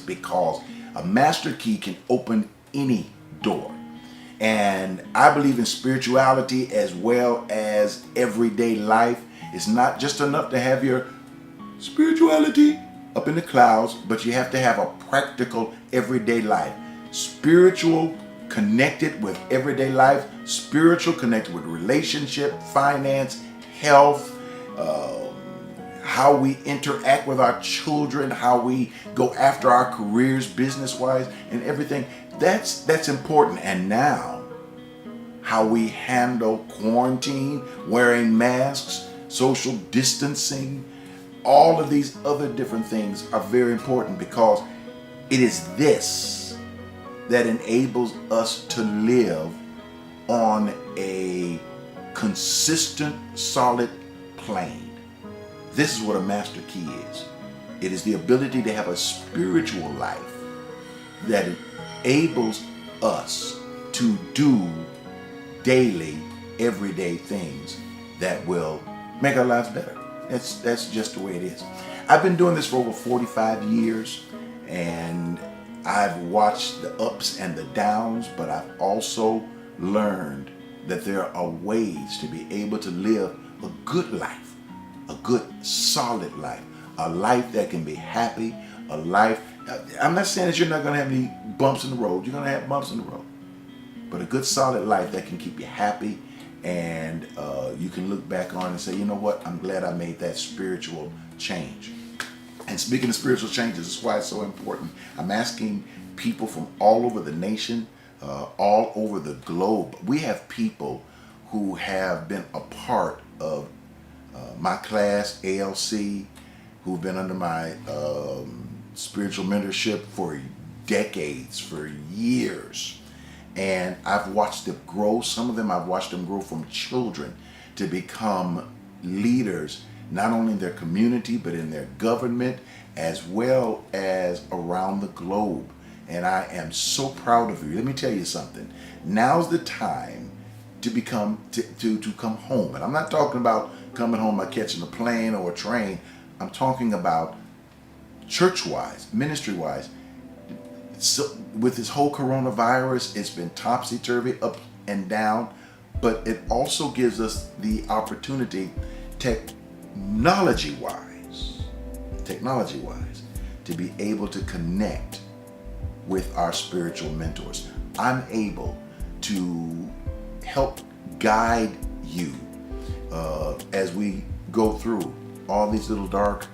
because a master key can open any door. And I believe in spirituality as well as everyday life. It's not just enough to have your spirituality up in the clouds, but you have to have a practical everyday life. Spiritual connected with everyday life, spiritual connected with relationship, finance, health, how we interact with our children, how we go after our careers business-wise and everything. That's important. And now, how we handle quarantine, wearing masks, social distancing, all of these other different things are very important, because it is this that enables us to live on a consistent, solid plane. This is what a master key is. It is the ability to have a spiritual life that enables us to do daily, everyday things that will make our lives better. That's just the way it is. I've been doing this for over 45 years, and I've watched the ups and the downs, but I've also learned that there are ways to be able to live a good life, a good solid life, a life that can be happy, a life, I'm not saying that you're not going to have any bumps in the road. You're going to have bumps in the road, but a good solid life that can keep you happy, and you can look back on and say, you know what, I'm glad I made that spiritual change. And speaking of spiritual changes, this is why it's so important. I'm asking people from all over the nation, all over the globe. We have people who have been a part of my class, ALC, who've been under my spiritual mentorship for decades, for years. And I've watched them grow. Some of them, I've watched them grow from children to become leaders, not only in their community, but in their government, as well as around the globe. And I am so proud of you. Let me tell you something. Now's the time to become, to come home. And I'm not talking about coming home by catching a plane or a train. I'm talking about church-wise, ministry-wise. So with this whole coronavirus, it's been topsy-turvy, up and down, but it also gives us the opportunity, technology-wise, to be able to connect with our spiritual mentors. I'm able to help guide you as we go through all these little dark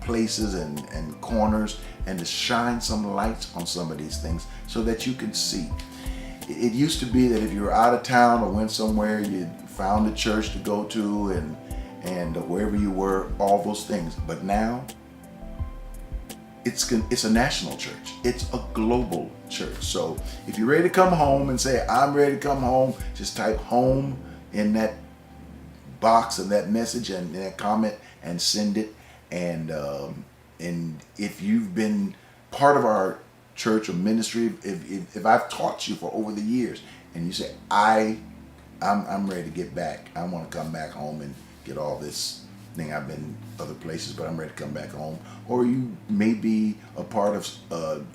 places and corners, and to shine some lights on some of these things so that you can see. It used to be that if you were out of town or went somewhere, you found a church to go to and wherever you were, all those things. But now, it's a national church. It's a global church. So if you're ready to come home and say, I'm ready to come home, just type home in that box and that message and that comment and send it. And if you've been part of our church or ministry, if I've taught you for over the years, and you say, I'm ready to get back, I want to come back home and get all this thing. I've been other places, but I'm ready to come back home. Or you may be a part of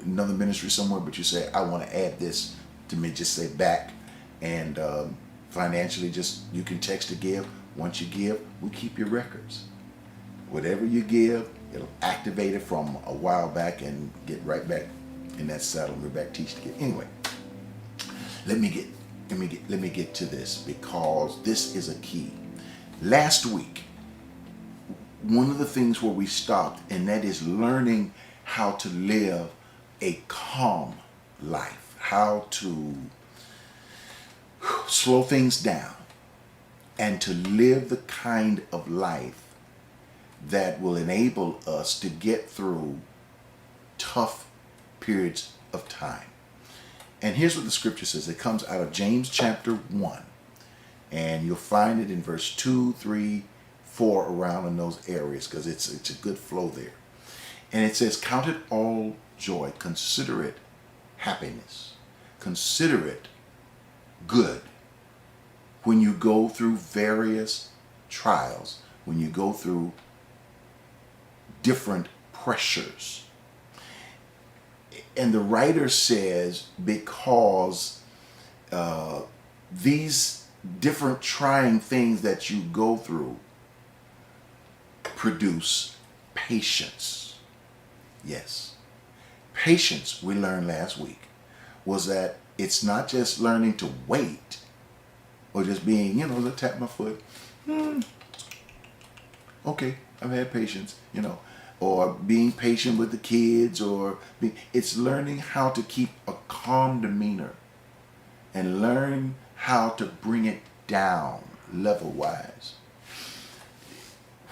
another ministry somewhere, but you say, I want to add this to me, just say back. And financially, just you can text to give. Once you give, we keep your records. Whatever you give, it'll activate it from a while back and get right back in that saddle. We're back teach to give. Anyway, let me get to this, because this is a key. Last week, one of the things where we stopped, and that is learning how to live a calm life, how to slow things down, and to live the kind of life that will enable us to get through tough periods of time. And here's what the scripture says. It comes out of James chapter 1. And you'll find it in verse 2, 3, 4, around in those areas, because it's a good flow there. And it says, count it all joy. Consider it happiness. Consider it good when you go through various trials, when you go through different pressures. And the writer says because these different trying things that you go through produce patience. Yes. Patience, we learned last week, was that it's not just learning to wait or just being, let's tap my foot. Okay, I've had patience, or being patient with the kids, it's learning how to keep a calm demeanor and learn how to bring it down level wise.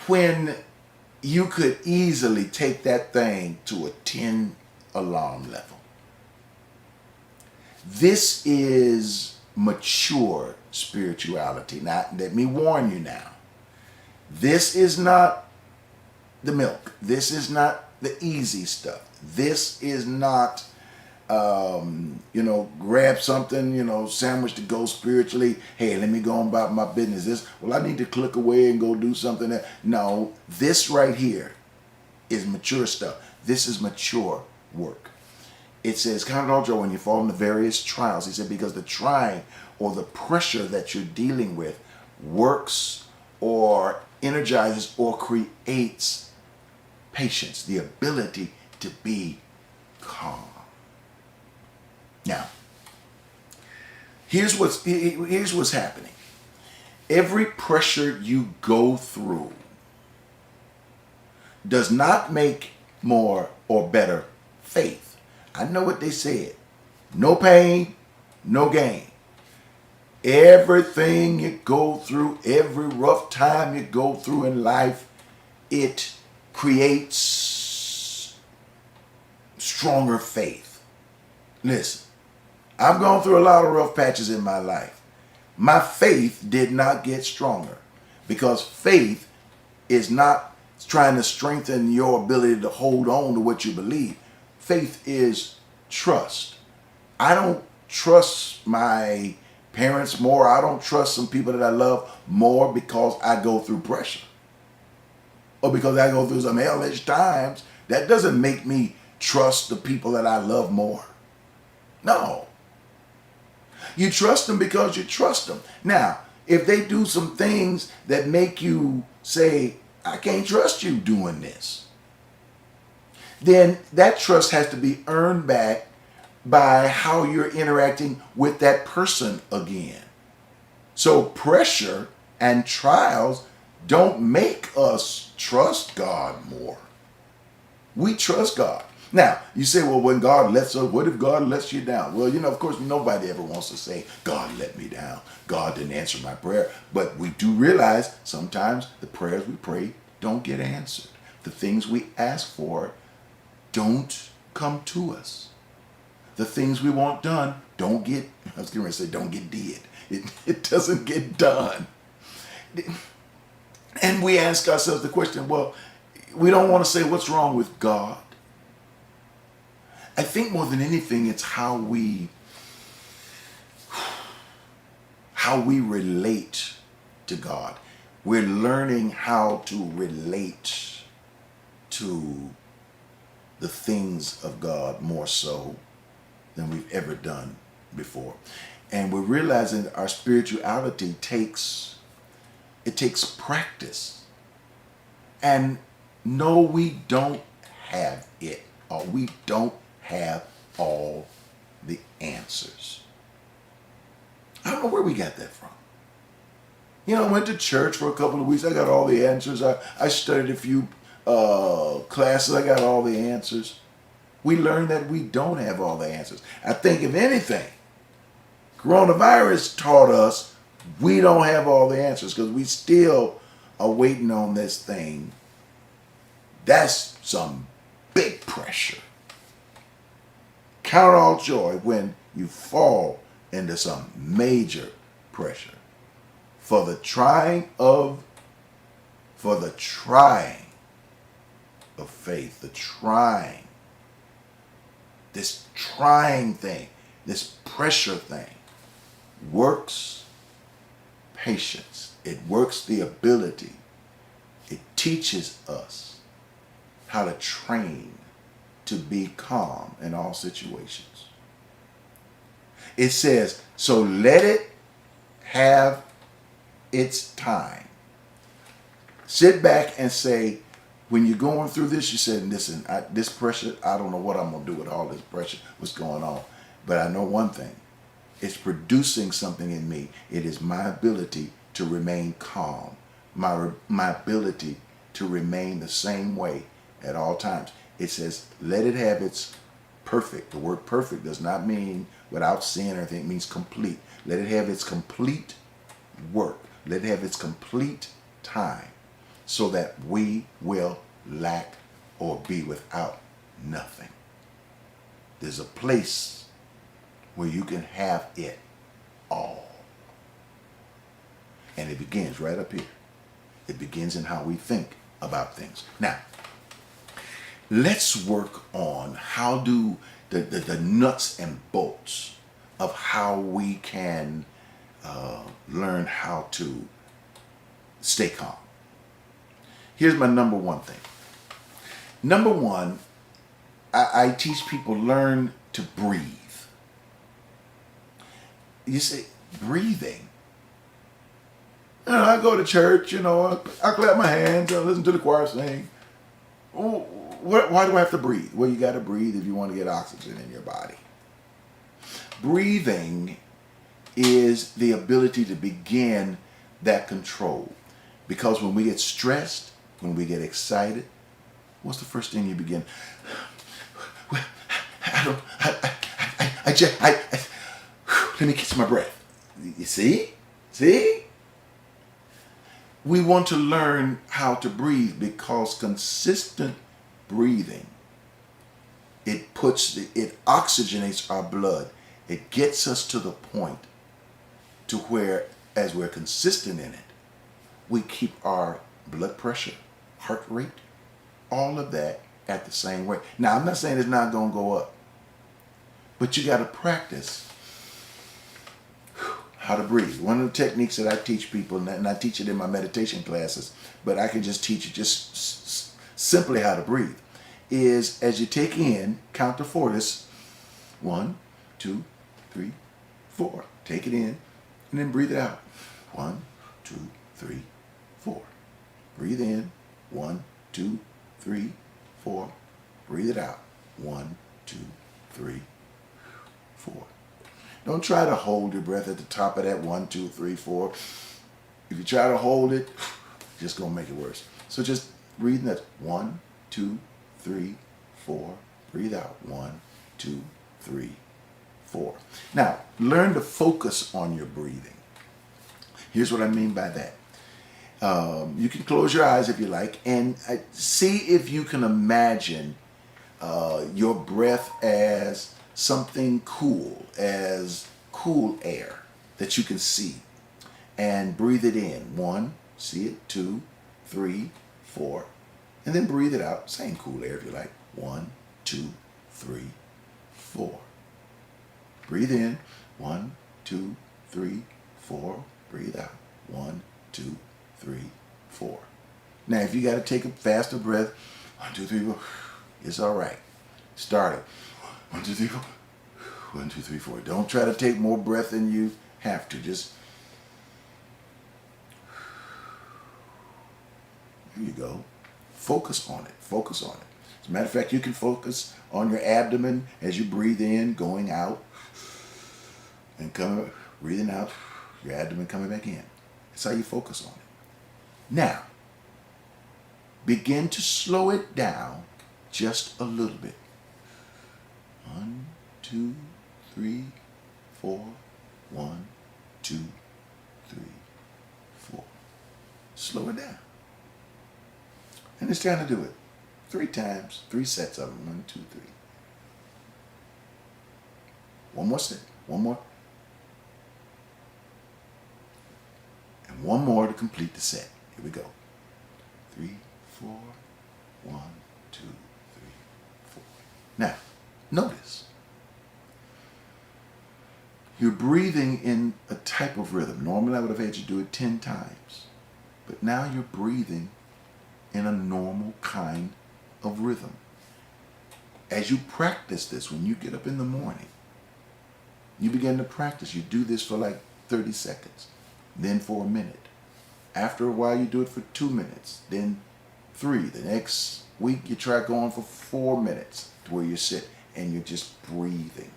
When you could easily take that thing to a 10 alarm level. This is mature spirituality. Now, let me warn you now. This is not the milk. This is not the easy stuff. This is not, grab something, sandwich to go spiritually. Hey, let me go on about my business. I need to click away and go do something. No, this right here is mature stuff. This is mature work. It says, count it all joy when you fall into various trials. He said, because the trying or the pressure that you're dealing with works or energizes or creates patience, the ability to be calm. Now, here's what's happening. Every pressure you go through does not make more or better faith. I know what they said. No pain, no gain. Everything you go through, every rough time you go through in life, it creates stronger faith. Listen, I've gone through a lot of rough patches in my life. My faith did not get stronger because faith is not trying to strengthen your ability to hold on to what you believe. Faith is trust. I don't trust my parents more. I don't trust some people that I love more because I go through pressure or because I go through some hellish times. That doesn't make me trust the people that I love more. No. You trust them because you trust them. Now, if they do some things that make you say, I can't trust you doing this, then that trust has to be earned back by how you're interacting with that person again. So pressure and trials don't make us trust God more. We trust God. Now, you say, well, when God lets us, what if God lets you down? Well, of course, nobody ever wants to say, God let me down. God didn't answer my prayer. But we do realize sometimes the prayers we pray don't get answered. The things we ask for don't come to us. The things we want done don't get, I was going to say don't get did. It doesn't get done. And we ask ourselves the question, well, we don't want to say what's wrong with God. I think more than anything, it's how we relate to God. We're learning how to relate to the things of God more so than we've ever done before. And we're realizing that our spirituality takes practice. And no, we don't have it, or we don't have all the answers. I don't know where we got that from. I went to church for a couple of weeks. I got all the answers. I studied a few classes. I got all the answers. We learned that we don't have all the answers. I think if anything, coronavirus taught us we don't have all the answers because we still are waiting on this thing. That's some big pressure. Count all joy when you fall into some major pressure. For the trying of faith, this trying thing, this pressure thing, works patience. It works the ability. It teaches us how to train to be calm in all situations. It says, so let it have its time. Sit back and say, when you're going through this, you said, listen, this pressure, I don't know what I'm going to do with all this pressure, what's going on. But I know one thing. It's producing something in me. It is my ability to remain calm, my ability to remain the same way at all times. It says, let it have its perfect. The word perfect does not mean without sin or anything. It means complete. Let it have its complete work. Let it have its complete time so that we will lack or be without nothing. There's a place where you can have it all. And it begins right up here. It begins in how we think about things. Now, let's work on how do the nuts and bolts of how we can learn how to stay calm. Here's my number one thing. Number one, I teach people learn to breathe. You say, breathing? I go to church, I clap my hands, I listen to the choir sing. Why do I have to breathe? Well, you got to breathe if you want to get oxygen in your body. Breathing is the ability to begin that control. Because when we get stressed, when we get excited, what's the first thing you begin? Well, let me catch my breath. You see? See? We want to learn how to breathe because consistent breathing, it oxygenates our blood. It gets us to the point to where, as we're consistent in it, we keep our blood pressure, heart rate, all of that at the same rate. Now, I'm not saying it's not going to go up, but you got to practice how to breathe. One of the techniques that I teach people, and I teach it in my meditation classes, but I can just teach you just simply how to breathe, is as you take in, count to 4. This 1, 2, 3, 4. Take it in, and then breathe it out. 1, 2, 3, 4. Breathe in. 1, 2, 3, 4. Breathe it out. 1, 2, 3, 4. Don't try to hold your breath at the top of that 1, 2, 3, 4. If you try to hold it, it's just going to make it worse. So just breathe in that 1, 2, 3, 4. Breathe out. 1, 2, 3, 4. Now, learn to focus on your breathing. Here's what I mean by that. You can close your eyes if you like and see if you can imagine your breath as something cool, as cool air that you can see, and breathe it in. 1, see it, 2, 3, 4, and then breathe it out. Same cool air if you like. 1, 2, 3, 4. Breathe in. 1, 2, 3, 4. Breathe out. 1, 2, 3, 4. Now, if you got to take a faster breath, 1, 2, 3, 4, it's all right. Start it. 1, 2, 3, 4. 1, 2, 3, 4. Don't try to take more breath than you have to. Just, here you go. Focus on it. Focus on it. As a matter of fact, you can focus on your abdomen as you breathe in, going out, and breathing out, your abdomen coming back in. That's how you focus on it. Now, begin to slow it down just a little bit. 1, 2, 3, 4. 1, 2, 3, 4. Slow it down. And it's time to do it 3 times, 3 sets of them. 1, 2, 3. One more set. One more. And one more to complete the set. Here we go. 3, 4. 1, 2, 3, 4. Now, notice. You're breathing in a type of rhythm. Normally, I would have had you do it 10 times. But now you're breathing in a normal kind of rhythm. as you practice this, when you get up in the morning, you begin to practice. You do this for like 30 seconds, then for a minute. After a while, you do it for 2 minutes, then 3. The next week, you try going for 4 minutes to where you sit and you're just breathing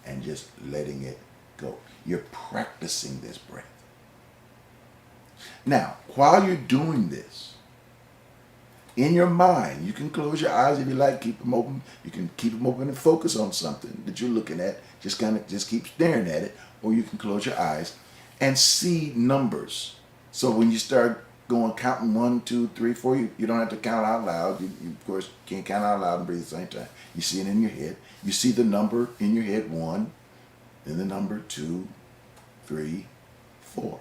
and just letting it go. You're practicing this breath. Now, while you're doing this, in your mind, you can close your eyes if you like, keep them open. You can keep them open and focus on something that you're looking at. Just keep staring at it, or you can close your eyes and see numbers. So when you start going counting 1, 2, 3, 4, you don't have to count out loud. You of course can't count out loud and breathe at the same time. You see it in your head. You see the number in your head, 1, then the number 2, 3, 4.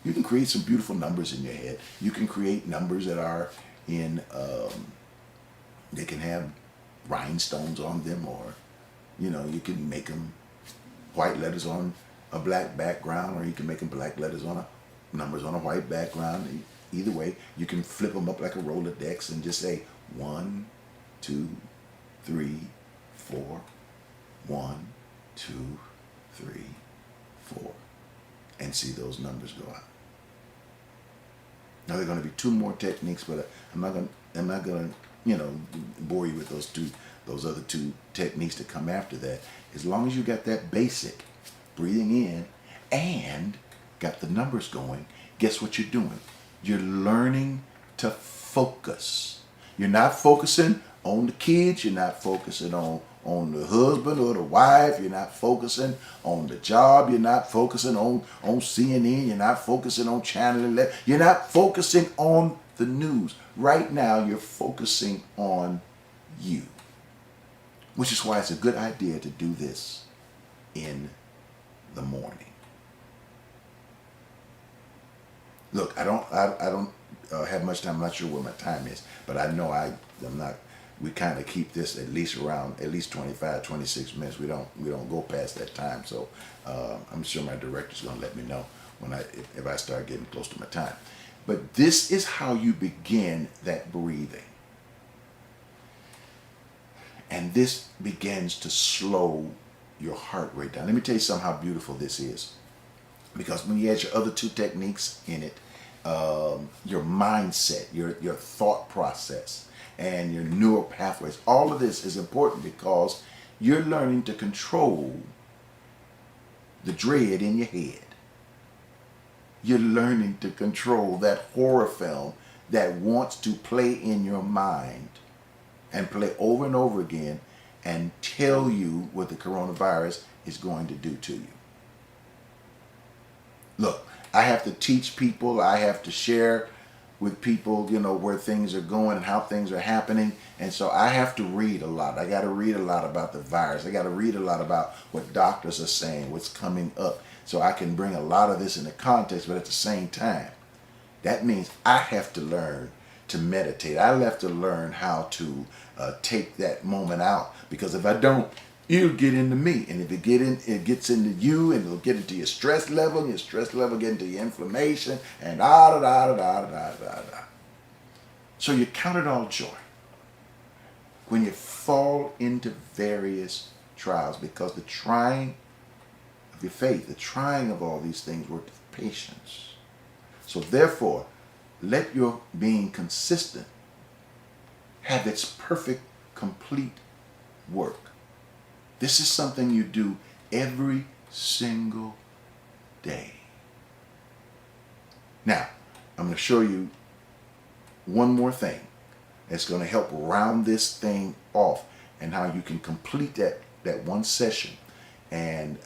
You can create some beautiful numbers in your head. You can create numbers that are in, they can have rhinestones on them, or, you can make them white letters on a black background, or you can make them black letters on numbers on a white background. Either way, you can flip them up like a Rolodex and just say 1, 2, 3, 4, 1, 2, 3, 4, and see those numbers go out. Now there are going to be 2 more techniques, but I'm not going to bore you with those other 2 techniques that come after that. As long as you got that basic breathing in and got the numbers going, guess what you're doing? You're learning to focus. You're not focusing on the kids. You're not focusing on the husband or the wife. You're not focusing on the job. You're not focusing on CNN. You're not focusing on Channel 11. You're not focusing on the news. Right now, you're focusing on you, which is why it's a good idea to do this in the morning. Look, I don't have much time. I'm not sure what my time is, but I know I'm not. We kind of keep this at least 25, 26 minutes. We don't go past that time. So I'm sure my director's going to let me know if I start getting close to my time. But this is how you begin that breathing. And this begins to slow your heart rate down. Let me tell you something how beautiful this is. Because when you add your other 2 techniques in it, your mindset, your thought process, and your neural pathways, all of this is important because you're learning to control the dread in your head. You're learning to control that horror film that wants to play in your mind and play over and over again and tell you what the coronavirus is going to do to you. Look, I have to teach people, I have to share with people, where things are going and how things are happening. And so I have to read a lot. I got to read a lot about the virus. I got to read a lot about what doctors are saying, what's coming up, so I can bring a lot of this into context. But at the same time, that means I have to learn to meditate. I have to learn how to take that moment out, because if I don't, it'll get into me. And if it gets into you, and it'll get into your stress level, and your stress level get into your inflammation, and da. So you count it all joy when you fall into various trials, because the trying of your faith, the trying of all these things work with patience. So therefore, let your being consistent have its perfect, complete work. This is something you do every single day. Now, I'm going to show you one more thing that's going to help round this thing off, and how you can complete that one session. And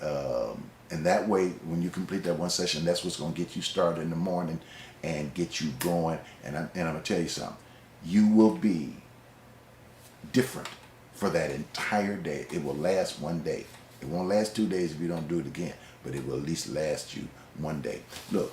that way, when you complete that one session, that's what's going to get you started in the morning and get you going. And I'm going to tell you something. You will be different for that entire day. It will last one day. It won't last 2 days if you don't do it again, but it will at least last you one day. Look,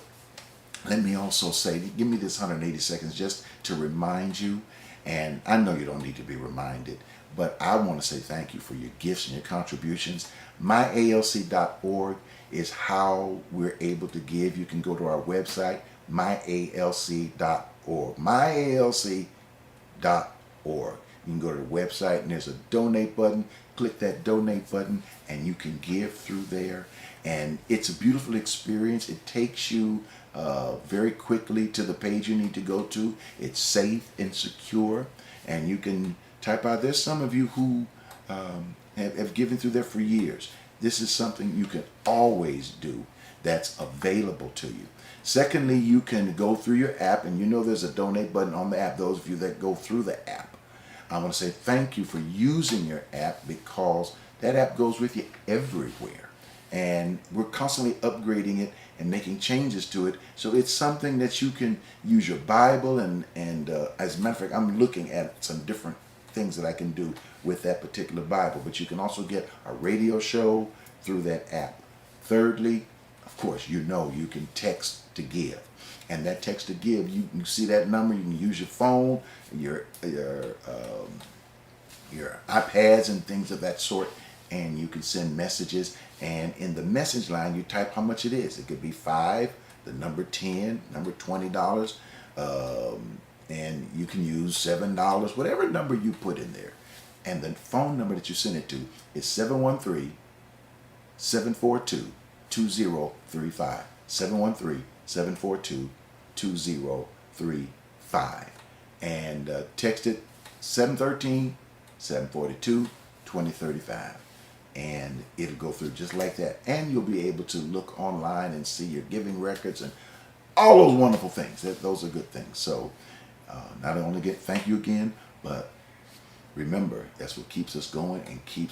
let me also say, give me this 180 seconds just to remind you, and I know you don't need to be reminded, but I want to say thank you for your gifts and your contributions. MyALC.org is how we're able to give. You can go to our website, myalc.org. myalc.org. You can go to the website and there's a donate button. Click that donate button and you can give through there. And it's a beautiful experience. It takes you very quickly to the page you need to go to. It's safe and secure. And you can type out, there's some of you who have given through there for years. This is something you can always do that's available to you. Secondly, you can go through your app, and you know there's a donate button on the app. Those of you that go through the app, I want to say thank you for using your app, because that app goes with you everywhere. And we're constantly upgrading it and making changes to it. So it's something that you can use your Bible, and as a matter of fact, I'm looking at some different things that I can do with that particular Bible. But you can also get a radio show through that app. Thirdly, of course, you know you can text to give. And that text to give, you see that number, you can use your phone, your iPads and things of that sort, and you can send messages. And in the message line, you type how much it is. It could be 5, the number 10, number $20, and you can use $7, whatever number you put in there. And the phone number that you send it to is 713-742-2035. 713-742-2035. And text it 713-742-2035. And it'll go through just like that. And you'll be able to look online and see your giving records and all those wonderful things. Those are good things. So not only thank you again, but remember, that's what keeps us going and keep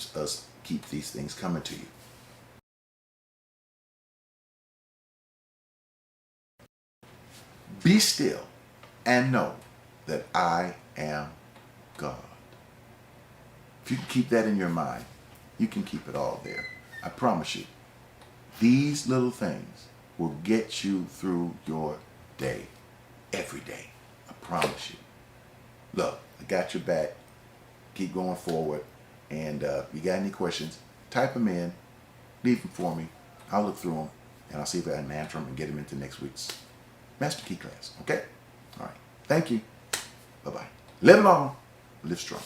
these things coming to you. Be still and know that I am God. If you can keep that in your mind, you can keep it all there. I promise you, these little things will get you through your day, every day. I promise you. Look, I got your back. Keep going forward. And you got any questions, type them in, leave them for me. I'll look through them, and I'll see if I can answer them and get them into next week's Master Key class. Okay? All right. Thank you. Bye-bye. Live long, live strong.